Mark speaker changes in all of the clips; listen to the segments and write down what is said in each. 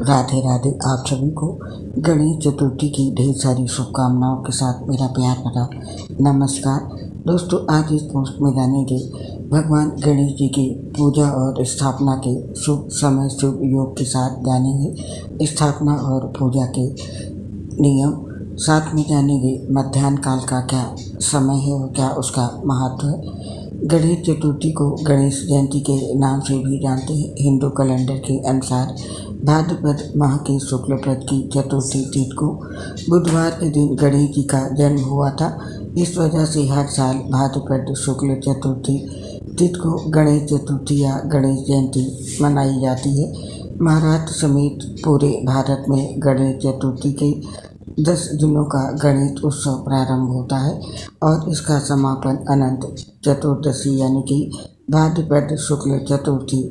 Speaker 1: राधे राधे। आप सभी को गणेश चतुर्थी की ढेर सारी शुभकामनाओं के साथ मेरा प्यार भरा नमस्कार। दोस्तों, आज इस पोस्ट में जानेंगे भगवान गणेश जी की पूजा और स्थापना के शुभ समय शुभ योग के साथ जानेंगे स्थापना और पूजा के नियम। साथ में जानेंगे मध्याह्न काल का क्या समय है और क्या उसका महत्व है। गणेश चतुर्थी को गणेश जयंती के नाम से भी जानते हैं। हिंदू कैलेंडर के अनुसार भाद्रपद माह के शुक्ल पक्ष की चतुर्थी तिथि को बुधवार के दिन गणेश जी का जन्म हुआ था। इस वजह से हर साल भाद्रपद शुक्ल चतुर्थी तिथि को गणेश चतुर्थी या गणेश जयंती मनाई जाती है। महाराष्ट्र समेत पूरे भारत में गणेश चतुर्थी के 10 दिनों का गणेश उत्सव प्रारंभ होता है और इसका समापन अनंत चतुर्दशी यानी कि भाद्रपद शुक्ल चतुर्थी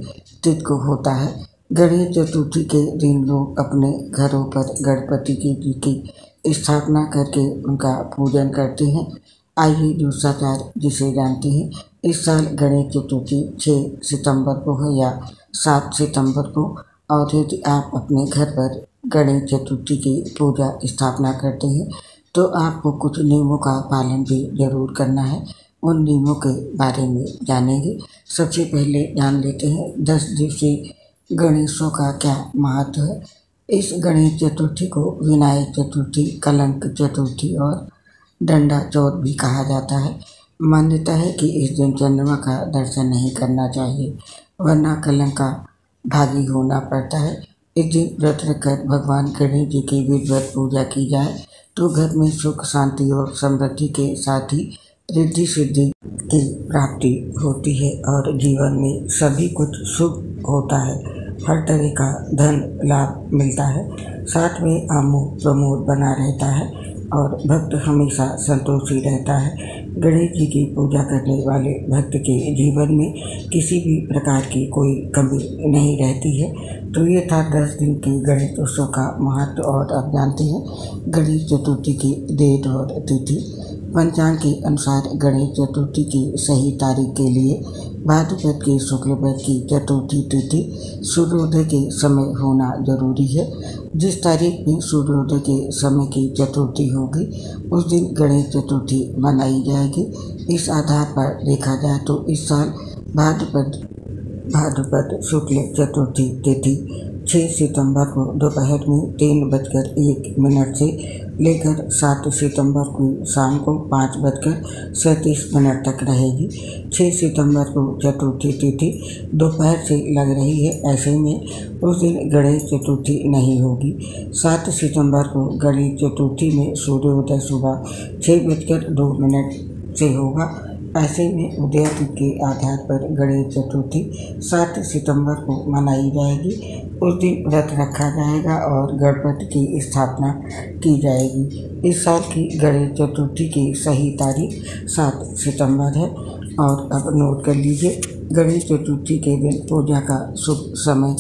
Speaker 1: तिथि को होता है। गणेश चतुर्थी के दिन लोग अपने घरों पर गणपति जी की स्थापना करके उनका पूजन करते हैं। आइए दूसरा कार्य जिसे जानते हैं। इस साल गणेश चतुर्थी 6 सितंबर को है या 7 सितंबर को, और यदि आप अपने घर पर गणेश चतुर्थी की पूजा स्थापना करते हैं तो आपको कुछ नियमों का पालन भी जरूर करना है। उन नियमों के बारे में जानेंगे। सबसे पहले जान लेते हैं 10 दिवसीय गणेशों का क्या महत्व है। इस गणेश चतुर्थी को विनायक चतुर्थी, कलंक चतुर्थी और डंडा चौथ भी कहा जाता है। मान्यता है कि इस दिन चंद्रमा का दर्शन नहीं करना चाहिए वरना कलंक का भागी होना पड़ता है। इस दिन व्रत रखकर भगवान गणेश जी की विधिवत पूजा की जाए तो घर में सुख शांति और समृद्धि के साथ ही रिद्धि सिद्धि की प्राप्ति होती है और जीवन में सभी कुछ शुभ होता है। हर तरह का धन लाभ मिलता है, साथ में आमोद प्रमोद बना रहता है और भक्त हमेशा संतोषी रहता है। गणेश जी की पूजा करने वाले भक्त के जीवन में किसी भी प्रकार की कोई कमी नहीं रहती है। तो ये था 10 दिन की गणेश उत्सव का महत्व। और अब जानते हैं गणेश चतुर्थी की डेट और तिथि। पंचांग के अनुसार गणेश चतुर्थी की सही तारीख के लिए भाद्रपद के शुक्ल पक्ष की चतुर्थी तिथि सूर्योदय के समय होना जरूरी है। जिस तारीख में सूर्योदय के समय की चतुर्थी होगी उस दिन गणेश चतुर्थी मनाई जाएगी। इस आधार पर देखा जाए तो इस साल भाद्रपद शुक्ल चतुर्थी तिथि 6 सितंबर को दोपहर में 3:01 से लेकर 7 सितंबर को शाम को 5:37 तक रहेगी। 6 सितंबर को चतुर्थी तिथि दोपहर से लग रही है, ऐसे में उस दिन गणेश चतुर्थी नहीं होगी। 7 सितंबर को गणेश चतुर्थी में सूर्योदय सुबह 6:02 से होगा। ऐसे में उदय तिथि के आधार पर गणेश चतुर्थी 7 सितंबर को मनाई जाएगी। उस दिन व्रत रखा जाएगा और गणपति की स्थापना की जाएगी। इस साल की गणेश चतुर्थी की सही तारीख 7 सितंबर है। और अब नोट कर लीजिए गणेश चतुर्थी के दिन पूजा का शुभ समय।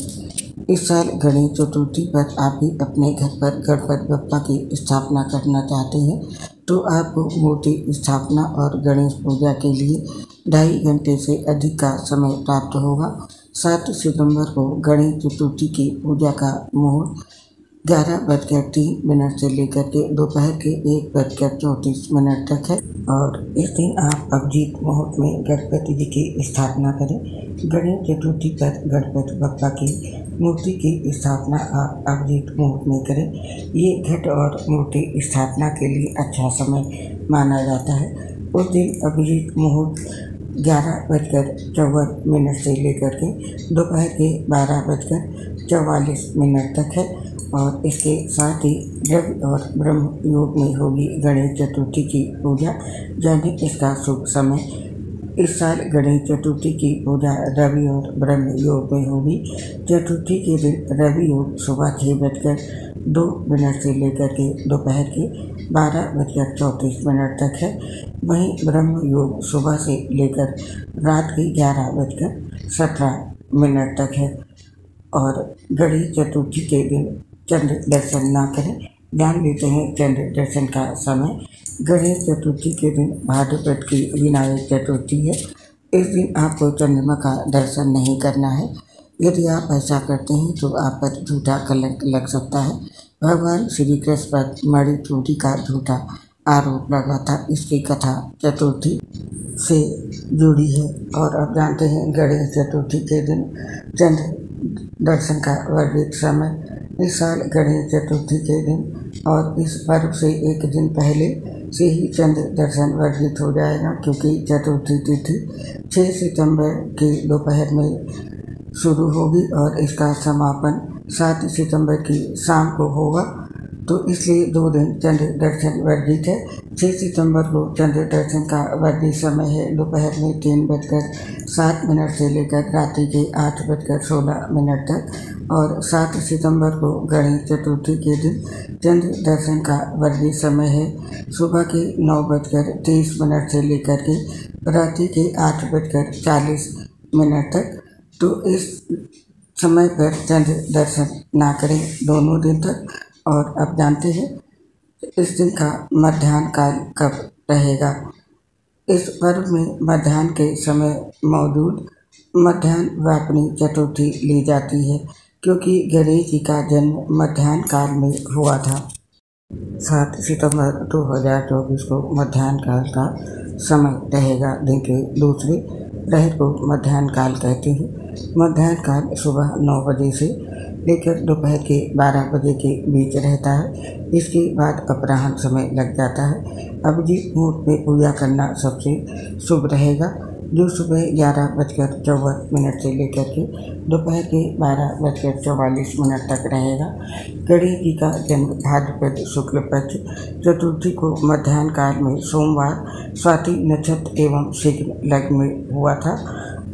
Speaker 1: इस साल गणेश चतुर्थी पर आप भी अपने घर पर गणपति बप्पा की स्थापना करना चाहते हैं तो आपको मूर्ति स्थापना और गणेश पूजा के लिए 2.5 घंटे से अधिक का समय प्राप्त होगा। 7 सितंबर को गणेश चतुर्थी की पूजा का मुहूर्त 11:03 से लेकर के दोपहर के 1:34 तक है और इस दिन आप अभिजीत मुहूर्त में गणपति जी की स्थापना करें। गणेश चतुर्थी पर गणपति बप्पा की मूर्ति की स्थापना आप अभिजीत मुहूर्त में करें। ये घट और मूर्ति स्थापना के लिए अच्छा समय माना जाता है। उस दिन अभिजीत मुहूर्त 11:54 से लेकर के दोपहर के 12:44 तक है और इसके साथ ही रवि और ब्रह्म योग में होगी गणेश चतुर्थी की पूजा, यानी इसका शुभ समय। इस साल गणेश चतुर्थी की पूजा रवि और ब्रह्म योग में होगी। चतुर्थी के दिन रवि योग सुबह 6:02 से लेकर के दोपहर के 12:34 तक है। वहीं ब्रह्म योग सुबह से लेकर रात के 11:17 तक है। और गणेश चतुर्थी के दिन चंद्र दर्शन ना करें। ध्यान देते हैं चंद्र दर्शन का समय। गणेश चतुर्थी के दिन भाद्रपद की विनायक चतुर्थी है। इस दिन आपको चंद्रमा का दर्शन नहीं करना है। यदि आप ऐसा करते हैं तो आप पर झूठा कलंक लग सकता है। भगवान श्री कृष्ण पर मणि चोटी का झूठा आरोप लगा था। इसकी कथा चतुर्थी से जुड़ी है और आप जानते हैं गणेश चतुर्थी के दिन चंद्र दर्शन का वर्णित समय इस साल गणेश चतुर्थी के दिन और इस पर्व से एक दिन पहले से ही चंद्र दर्शन वर्णित हो जाएगा, क्योंकि चतुर्थी तिथि 6 सितंबर की दोपहर में शुरू होगी और इसका समापन 7 सितंबर की शाम को होगा। तो इसलिए 2 दिन चंद्र दर्शन वर्णित है। 6 सितंबर को चंद्र दर्शन का वर्णित समय है दोपहर में 3:07 से लेकर रात्रि के 8:16 तक और 7 सितंबर को गणेश चतुर्थी के दिन चंद्र दर्शन का वर्णित समय है सुबह के 9:23 से लेकर के रात्रि के 8:40 तक। तो इस समय पर चंद्र दर्शन ना करें दोनों दिन तक। और आप जानते हैं इस दिन का मध्याह्न काल कब रहेगा। इस पर्व में मध्याह्न के समय मौजूद मध्याह्न वापनी चतुर्थी ली जाती है, क्योंकि गणेश जी का जन्म मध्याह्न काल में हुआ था। 7 सितंबर 2024 को मध्याह्न काल का समय रहेगा। दिन के दूसरे प्रहर को मध्याह्न काल कहते हैं। मध्याह्न काल सुबह 9 बजे से लेकर दोपहर के 12 बजे के बीच रहता है। इसके बाद अपराह्न समय लग जाता है। अभिजीत मुहूर्त में पूजा करना सबसे शुभ रहेगा, जो सुबह 11:54 से लेकर के दोपहर के 12:44 तक रहेगा। गणेश जी का जन्म भाद्रपद शुक्ल पक्ष चतुर्थी को मध्याह्न काल में सोमवार स्वाति नक्षत्र एवं सिंह लग्न में हुआ था।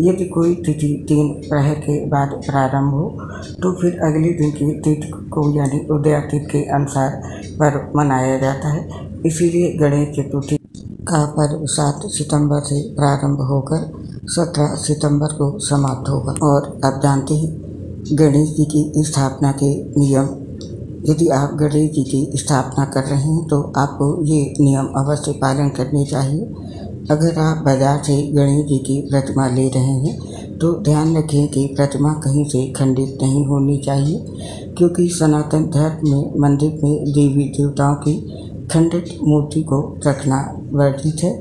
Speaker 1: यदि कोई तिथि 3 प्रहर के बाद प्रारंभ हो तो फिर अगले दिन की तिथि को यानी उदया तिथि के अनुसार पर्व मनाया जाता है। इसीलिए गणेश चतुर्थी का पर्व 7 सितंबर से प्रारंभ होकर 17 सितंबर को समाप्त होगा। और आप जानते हैं गणेश जी की स्थापना के नियम। यदि आप गणेश जी की स्थापना कर रहे हैं तो आपको ये नियम अवश्य पालन करने चाहिए। अगर आप बाजार से गणेश जी की प्रतिमा ले रहे हैं तो ध्यान रखें कि प्रतिमा कहीं से खंडित नहीं होनी चाहिए, क्योंकि सनातन धर्म में मंदिर में देवी देवताओं की खंडित मूर्ति को रखना वर्जित है।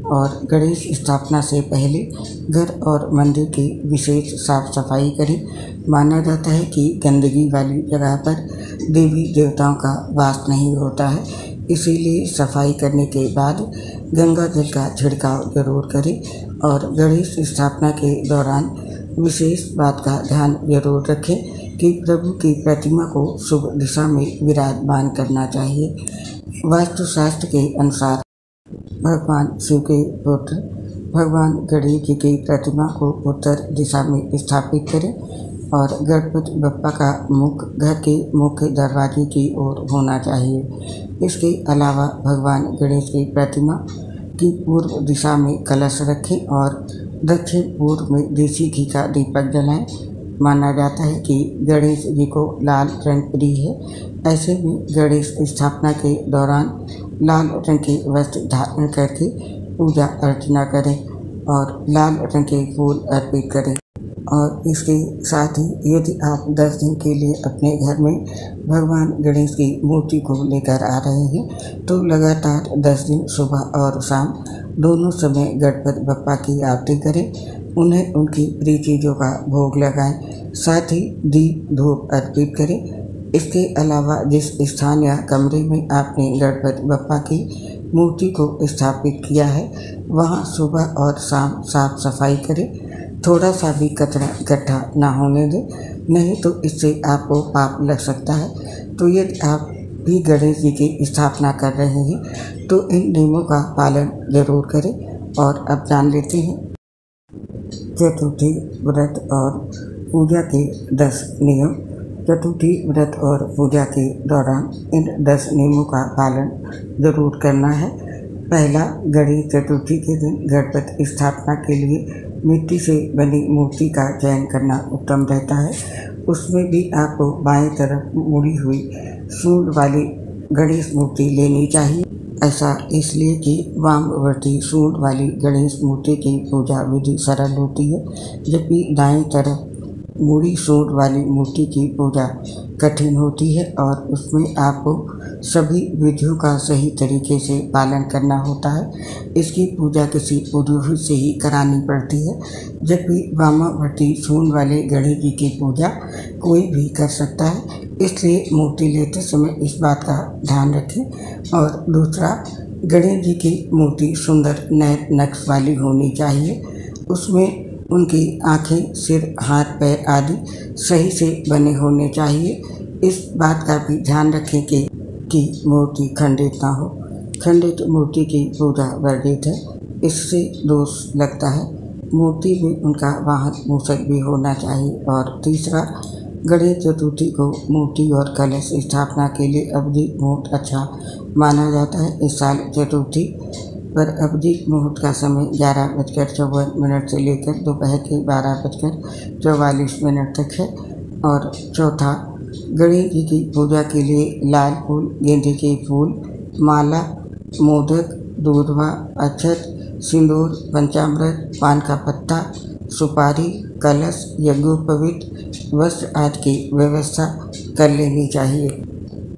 Speaker 1: और गणेश स्थापना से पहले घर और मंदिर की विशेष साफ सफाई करें। माना जाता है कि गंदगी वाली जगह पर देवी देवताओं का वास नहीं होता है, इसीलिए सफाई करने के बाद गंगा जल का छिड़काव जरूर करें। और गणेश स्थापना के दौरान विशेष बात का ध्यान जरूर रखें कि प्रभु की प्रतिमा को शुभ दिशा में विराजमान करना चाहिए। वास्तुशास्त्र के अनुसार भगवान शिव के पुत्र भगवान गणेश जी की प्रतिमा को उत्तर दिशा में स्थापित करें और गणपति बप्पा का मुख घर के मुख्य दरवाजे की ओर होना चाहिए। इसके अलावा भगवान गणेश की प्रतिमा की पूर्व दिशा में कलश रखें और दक्षिण पूर्व में देसी घी का दीपक जलाएं। माना जाता है कि गणेश जी को लाल रंग प्रिय है। ऐसे में गणेश स्थापना के दौरान लाल रंग के वस्त्र धारण करके पूजा अर्चना करें और लाल रंग के फूल अर्पित करें। और इसके साथ ही यदि आप 10 दिन के लिए अपने घर में भगवान गणेश की मूर्ति को लेकर आ रहे हैं तो लगातार 10 दिन सुबह और शाम दोनों समय गणपति बप्पा की आरती करें, उन्हें उनकी प्रिय चीज़ों का भोग लगाएं, साथ ही दीप धूप अर्पित करें। इसके अलावा जिस स्थान या कमरे में आपने गणपति बप्पा की मूर्ति को स्थापित किया है वहाँ सुबह और शाम साफ सफाई करें। थोड़ा सा भी कचरा इकट्ठा ना होने दें, नहीं तो इससे आपको पाप लग सकता है। तो यदि आप भी गणेश जी की स्थापना कर रहे हैं तो इन नियमों का पालन जरूर करें। और अब जान लेते हैं चतुर्थी व्रत और पूजा के 10 नियम। चतुर्थी व्रत और पूजा के दौरान इन 10 नियमों का पालन जरूर करना है। पहला, गणेश चतुर्थी के दिन गणपति स्थापना के लिए मिट्टी से बनी मूर्ति का चयन करना उत्तम रहता है। उसमें भी आपको बाएं तरफ मुड़ी हुई सूंड वाली गणेश मूर्ति लेनी चाहिए। ऐसा इसलिए कि वामवर्ती सूंड वाली गणेश मूर्ति की पूजा विधि सरल होती है, जबकि दाएं तरफ मूड़ी सूंड वाली मूर्ति की पूजा कठिन होती है और उसमें आपको सभी विधियों का सही तरीके से पालन करना होता है। इसकी पूजा किसी पुरोहित से ही करानी पड़ती है, जबकि वामावर्ती सूंड वाले गणेश जी की पूजा कोई भी कर सकता है। इसलिए मूर्ति लेते समय इस बात का ध्यान रखें। और दूसरा, गणेश जी की मूर्ति सुंदर नए नक्श वाली होनी चाहिए। उसमें उनकी आँखें, सिर, हाथ, पैर आदि सही से बने होने चाहिए। इस बात का भी ध्यान रखें कि मूर्ति खंडित ना हो। खंडित मूर्ति की पूजा वर्जित है, इससे दोष लगता है। मूर्ति में उनका वाहन मूषक भी होना चाहिए। और तीसरा, गणेश चतुर्थी को मूर्ति और कलश स्थापना के लिए अभिजीत मुहूर्त अच्छा माना जाता है। इस साल चतुर्थी पर अभिजीत मुहूर्त का समय 11:54 से लेकर दोपहर के 12:44 तक है। और चौथा, गणेश जी की पूजा के लिए लाल फूल, गेंदे के फूल, माला, मोदक, दूधवा, अक्षत, सिंदूर, पंचामृत, पान का पत्ता, सुपारी, कलश, यज्ञोपवीत, वस्त्र आदि की व्यवस्था कर लेनी चाहिए।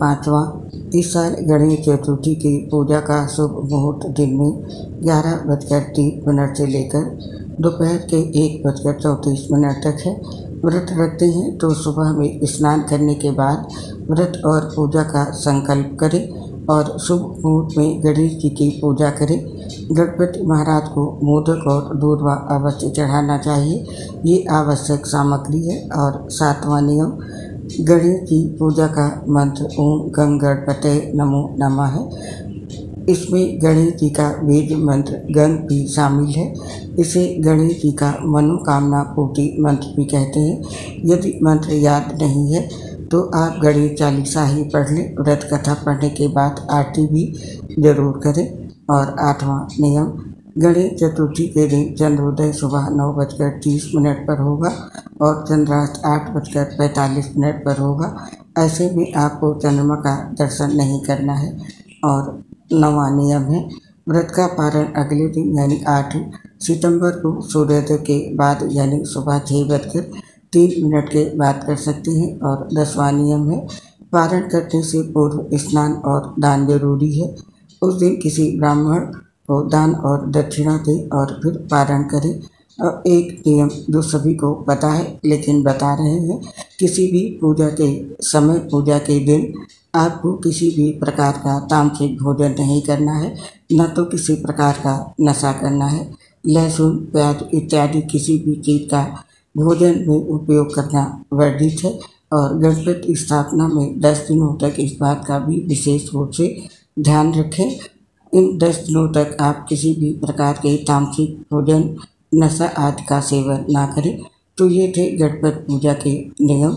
Speaker 1: पाँचवा, इस साल गणेश चतुर्थी की पूजा का शुभ मुहूर्त दिन में 11:03 से लेकर दोपहर के 1:34 तक है। व्रत रखते हैं तो सुबह में स्नान करने के बाद व्रत और पूजा का संकल्प करें और शुभ मुहूर्त में गणेश जी की पूजा करें। गणपति महाराज को मोदक और दूधवा अवश्य चढ़ाना चाहिए, ये आवश्यक सामग्री है। और सातवां नियम, गणेश जी पूजा का मंत्र ओम गंग गणपते नमो नमः है। इसमें गणेश जी का वेद मंत्र गंग भी शामिल है। इसे गणेश जी का मनोकामना पूर्ति मंत्र भी कहते हैं। यदि मंत्र याद नहीं है तो आप गणेश चालीसा ही पढ़ लें। व्रत कथा पढ़ने के बाद आरती भी जरूर करें। और आठवां नियम, गणेश चतुर्थी के दिन चंद्रोदय सुबह 9:30 पर होगा और चंद्रास्त 8:45 पर होगा। ऐसे में आपको चंद्रमा का दर्शन नहीं करना है। और 9वां नियम है, व्रत का पारण अगले दिन यानी 8 सितंबर को सूर्योदय के बाद यानी सुबह 6:03 के बाद कर सकते हैं। और 10वां नियम है, पारण करने से पूर्व स्नान और दान जरूरी है। उस दिन किसी ब्राह्मण को दान और दक्षिणा दें और फिर पारण करें। और एक नियम जो सभी को पता है लेकिन बता रहे हैं, किसी भी पूजा के समय, पूजा के दिन आपको किसी भी प्रकार का तामसिक भोजन नहीं करना है, न तो किसी प्रकार का नशा करना है। लहसुन, प्याज इत्यादि किसी भी चीज़ का भोजन में उपयोग करना वर्जित है। और गणपति स्थापना में 10 दिनों तक इस बात का भी विशेष रूप से ध्यान रखें। इन 10 दिनों तक आप किसी भी प्रकार के तामसिक भोजन, नशा आदि का सेवन ना करें। तो ये थे गणपति पूजा के नियम।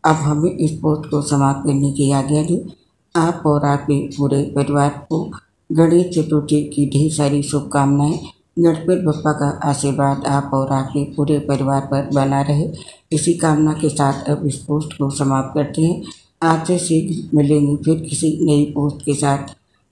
Speaker 1: अब हमें इस पोस्ट को समाप्त करने की आज्ञा दें। आप और आपके पूरे परिवार को गणेश चतुर्थी की ढेर सारी शुभकामनाएं। गणपति बप्पा का आशीर्वाद आप और आपके पूरे परिवार पर बना रहे, इसी कामना के साथ अब इस पोस्ट को समाप्त करते हैं। आपसे शीघ्र मिलेंगे फिर किसी नई पोस्ट के साथ।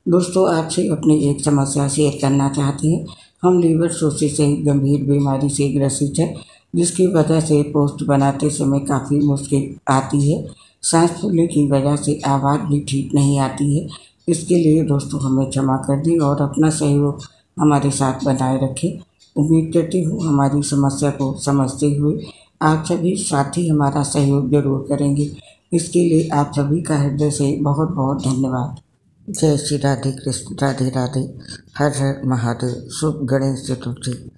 Speaker 1: दोस्तों, आपसे अपनी एक समस्या शेयर करना चाहते हैं। हम लीवर सोसिस से गंभीर बीमारी से ग्रसित है, जिसकी वजह से पोस्ट बनाते समय काफ़ी मुश्किल आती है। सांस फूलने की वजह से आवाज़ भी ठीक नहीं आती है। इसके लिए दोस्तों हमें क्षमा कर दें और अपना सहयोग हमारे साथ बनाए रखें। उम्मीद करती हूँ हमारी समस्या को समझते हुए आप सभी साथी हमारा सहयोग जरूर करेंगे। इसके लिए आप सभी का हृदय से बहुत बहुत धन्यवाद। जय श्री राधे कृष्ण, राधे राधे, हर हर महादेव। शुभ गणेश चतुर्थी।